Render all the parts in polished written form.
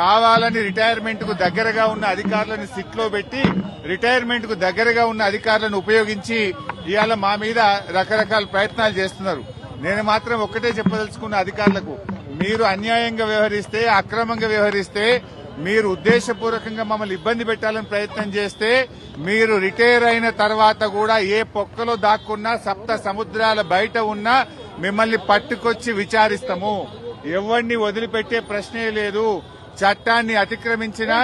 కావాలని రిటైర్మెంట్ కు దగ్గరగా ఉన్న అధికారులను సిట్లో పెట్టి రిటైర్మెంట్ కు దగ్గరగా ఉన్న అధికారులను ఉపయోగించి ఇవాళ మా మీద రకరకాల ప్రయత్నాలు చేస్తున్నారు. నేను మాత్రం ఒక్కటే చెప్పదలుచుకున్న అధికారులకు, మీరు అన్యాయంగా వ్యవహరిస్తే, అక్రమంగా వ్యవహరిస్తే, మీరు ఉద్దేశపూర్వకంగా మమ్మల్ని ఇబ్బంది పెట్టాలని ప్రయత్నం చేస్తే, మీరు రిటైర్ అయిన తర్వాత కూడా ఏ పొక్కలో దాక్కున్నా, సప్త సముద్రాల బయట ఉన్నా మిమ్మల్ని పట్టుకొచ్చి విచారిస్తాము. ఎవరిని వదిలిపెట్టే ప్రశ్నే లేదు. చట్టాన్ని అతిక్రమించినా,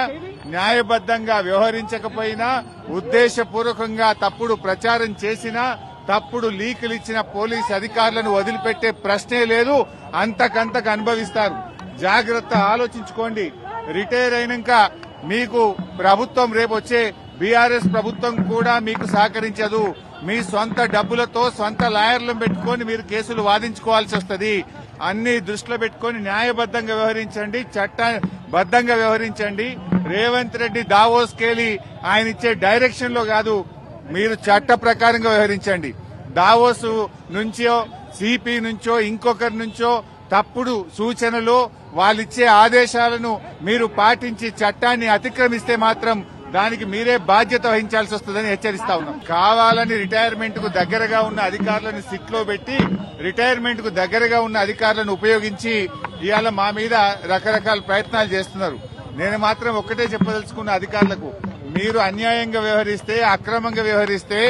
న్యాయబద్దంగా వ్యవహరించకపోయినా, ఉద్దేశపూర్వకంగా తప్పుడు ప్రచారం చేసినా, తప్పుడు లీకులు ఇచ్చిన పోలీసు అధికారులను వదిలిపెట్టే ప్రశ్నే లేదు. అంతకంతకు అనుభవిస్తారు. జాగ్రత్త, ఆలోచించుకోండి. రిటైర్ అయినాక మీకు ప్రభుత్వం రేపు వచ్చే బీఆర్ఎస్ ప్రభుత్వం కూడా మీకు సహకరించదు. మీ సొంత డబ్బులతో సొంత లాయర్లను పెట్టుకుని మీరు కేసులు వాదించుకోవాల్సి వస్తుంది. అన్ని దృష్టిలో పెట్టుకుని న్యాయబద్దంగా వ్యవహరించండి, చట్టబద్దంగా వ్యవహరించండి. రేవంత్ రెడ్డి దావోస్కెళ్లి ఆయన ఇచ్చే డైరెక్షన్ లో కాదు, మీరు చట్ట ప్రకారంగా వ్యవహరించండి. దావోస్ నుంచో, సిపి నుంచో, ఇంకొకరి నుంచో తప్పుడు సూచనలు, వాళ్ళిచ్చే ఆదేశాలను మీరు పాటించి చట్టాన్ని అతిక్రమిస్తే మాత్రం దానికి మీరే బాధ్యత వహించాల్సి వస్తుందని హెచ్చరిస్తా ఉన్నాం. కావాలని రిటైర్మెంట్ కు దగ్గరగా ఉన్న అధికారులను సిట్లో పెట్టి రిటైర్మెంట్ కు దగ్గరగా ఉన్న అధికారులను ఉపయోగించి ఇవాళ మా మీద రకరకాల ప్రయత్నాలు చేస్తున్నారు. నేను మాత్రం ఒక్కటే చెప్పదలుచుకున్న అధికారులకు, మీరు అన్యాయంగా వ్యవహరిస్తే, అక్రమంగా వ్యవహరిస్తే,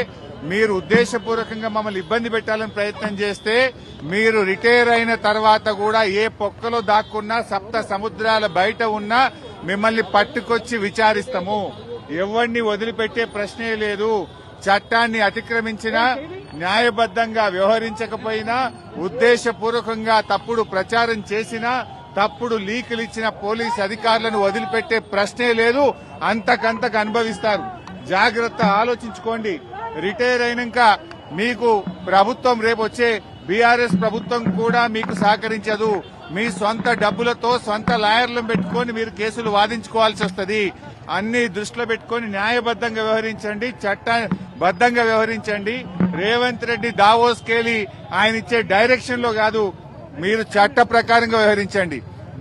మీరు ఉద్దేశపూర్వకంగా మమ్మల్ని ఇబ్బంది పెట్టాలని ప్రయత్నం చేస్తే, మీరు రిటైర్ అయిన తర్వాత కూడా ఏ పొక్కలో దాక్కున్నా, సప్త సముద్రాల బయట ఉన్నా మిమ్మల్ని పట్టుకొచ్చి విచారిస్తాము. ఎవరిని వదిలిపెట్టే ప్రశ్నే లేదు. చట్టాన్ని అతిక్రమించినా, న్యాయబద్దంగా వ్యవహరించకపోయినా, ఉద్దేశపూర్వకంగా తప్పుడు ప్రచారం చేసినా, తప్పుడు లీకులు ఇచ్చిన పోలీసు అధికారులను వదిలిపెట్టే ప్రశ్నే లేదు. అంతకంతకు అనుభవిస్తారు. జాగ్రత్త, ఆలోచించుకోండి. రిటైర్ అయినాక మీకు ప్రభుత్వం రేపు వచ్చే బీఆర్ఎస్ ప్రభుత్వం కూడా మీకు సహకరించదు. మీ సొంత డబ్బులతో సొంత లాయర్లను పెట్టుకుని మీరు కేసులు వాదించుకోవాల్సి వస్తుంది. అన్ని దృష్టిలో పెట్టుకుని న్యాయబద్దంగా వ్యవహరించండి, చట్టబద్దంగా వ్యవహరించండి. రేవంత్ రెడ్డి దావోస్కెళ్లి ఆయన ఇచ్చే డైరెక్షన్ లో కాదు, మీరు చట్ట ప్రకారంగా వ్యవహరించండి.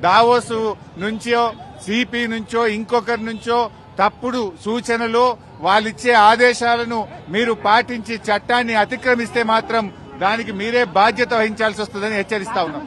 దావోస్ నుంచో, సిపి నుంచో, ఇంకొకరి నుంచో తప్పుడు సూచనలు, వాళ్ళిచ్చే ఆదేశాలను మీరు పాటించి చట్టాన్ని అతిక్రమిస్తే మాత్రం దానికి మీరే బాధ్యత వహించాల్సి వస్తుందని హెచ్చరిస్తా ఉన్నాం.